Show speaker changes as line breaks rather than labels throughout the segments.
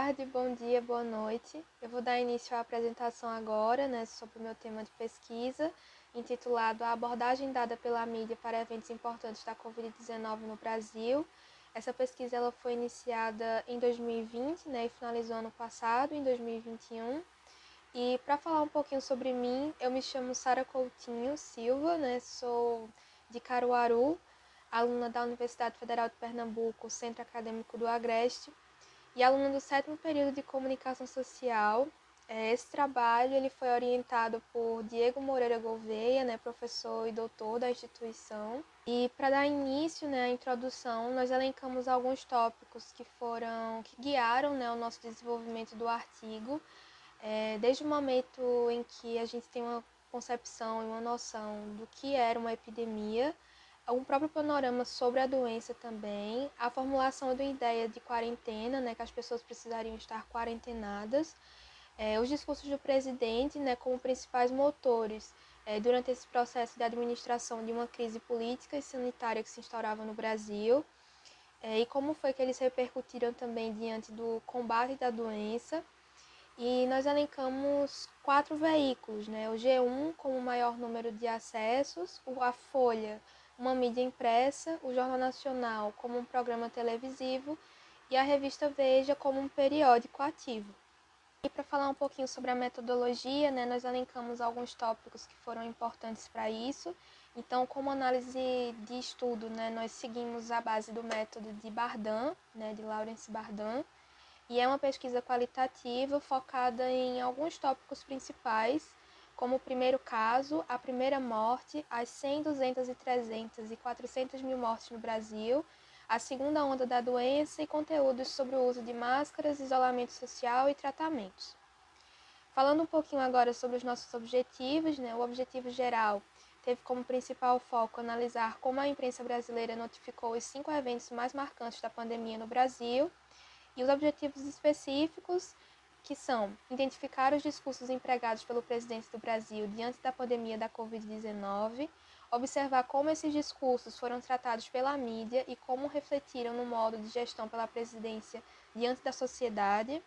tarde, bom dia, boa noite. Eu vou dar início à apresentação agora, sobre o meu tema de pesquisa, intitulado A abordagem dada pela mídia para eventos importantes da Covid-19 no Brasil. Essa pesquisa ela foi iniciada em 2020, e finalizou ano passado, em 2021. E para falar um pouquinho sobre mim, eu me chamo Sara Coutinho Silva, sou de Caruaru, aluna da Universidade Federal de Pernambuco, Centro Acadêmico do Agreste, e aluna do 7º período de Comunicação Social. Esse trabalho ele foi orientado por Diego Moreira Gouveia, professor e doutor da instituição. E para dar início à introdução, nós elencamos alguns tópicos que guiaram o nosso desenvolvimento do artigo, desde o momento em que a gente tem uma concepção e uma noção do que era uma epidemia, um próprio panorama sobre a doença também, a formulação da ideia de quarentena, que as pessoas precisariam estar quarentenadas, os discursos do presidente, como principais motores durante esse processo de administração de uma crise política e sanitária que se instaurava no Brasil, e como foi que eles repercutiram também diante do combate da doença. E nós elencamos 4 veículos, o G1 com o maior número de acessos, a Folha, uma mídia impressa, o Jornal Nacional como um programa televisivo e a revista Veja como um periódico ativo. E para falar um pouquinho sobre a metodologia, nós elencamos alguns tópicos que foram importantes para isso. Então, como análise de estudo, nós seguimos a base do método de Bardin, de Lawrence Bardin, e é uma pesquisa qualitativa focada em alguns tópicos principais, como o primeiro caso, a primeira morte, as 100, 200, 300 e 400 mil mortes no Brasil, a segunda onda da doença e conteúdos sobre o uso de máscaras, isolamento social e tratamentos. Falando um pouquinho agora sobre os nossos objetivos, o objetivo geral teve como principal foco analisar como a imprensa brasileira notificou os 5 eventos mais marcantes da pandemia no Brasil, e os objetivos específicos, que são identificar os discursos empregados pelo presidente do Brasil diante da pandemia da Covid-19, observar como esses discursos foram tratados pela mídia e como refletiram no modo de gestão pela presidência diante da sociedade,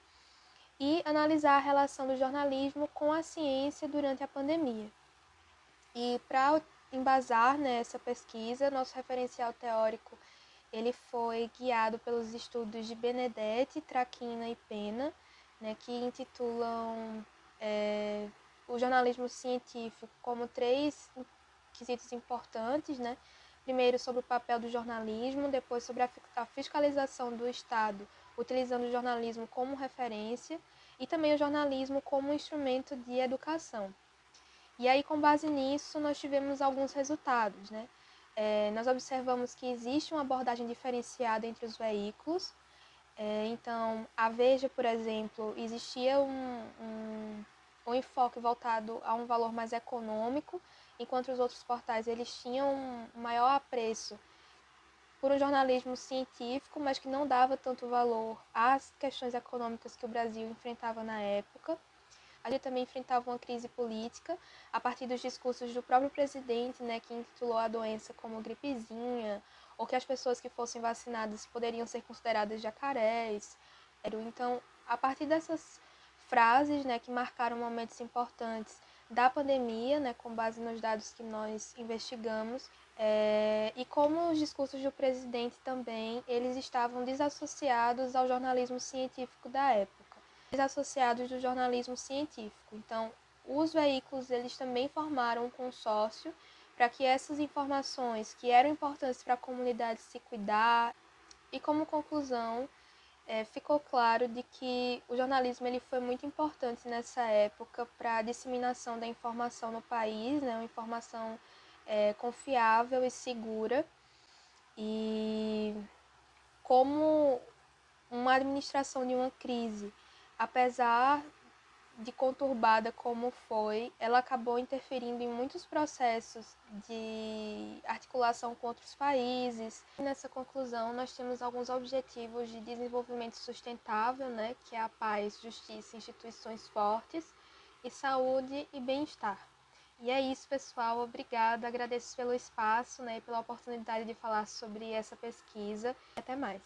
e analisar a relação do jornalismo com a ciência durante a pandemia. E para embasar essa pesquisa, nosso referencial teórico ele foi guiado pelos estudos de Benedetti, Traquina e Pena, que intitulam o jornalismo científico como 3 quesitos importantes, Primeiro sobre o papel do jornalismo, depois sobre a fiscalização do Estado, utilizando o jornalismo como referência, e também o jornalismo como instrumento de educação. E aí, com base nisso, nós tivemos alguns resultados, nós observamos que existe uma abordagem diferenciada entre os veículos. Então, a Veja, por exemplo, existia um enfoque voltado a um valor mais econômico, enquanto os outros portais eles tinham um maior apreço por um jornalismo científico, mas que não dava tanto valor às questões econômicas que o Brasil enfrentava na época. A gente também enfrentava uma crise política a partir dos discursos do próprio presidente, que intitulou a doença como gripezinha, ou que as pessoas que fossem vacinadas poderiam ser consideradas jacarés. Então, a partir dessas frases, que marcaram momentos importantes da pandemia, com base nos dados que nós investigamos, e como os discursos do presidente também, eles estavam desassociados ao jornalismo científico da época. Associados do jornalismo científico. Então, os veículos eles também formaram um consórcio para que essas informações que eram importantes para a comunidade se cuidar. E como conclusão, ficou claro de que o jornalismo ele foi muito importante nessa época para a disseminação da informação no país, uma informação confiável e segura. E como uma administração de uma crise, apesar de conturbada como foi, ela acabou interferindo em muitos processos de articulação com outros países. E nessa conclusão, nós temos alguns objetivos de desenvolvimento sustentável, que é a paz, justiça, instituições fortes, e saúde e bem-estar. E é isso, pessoal. Obrigada. Agradeço pelo espaço, e pela oportunidade de falar sobre essa pesquisa. Até mais.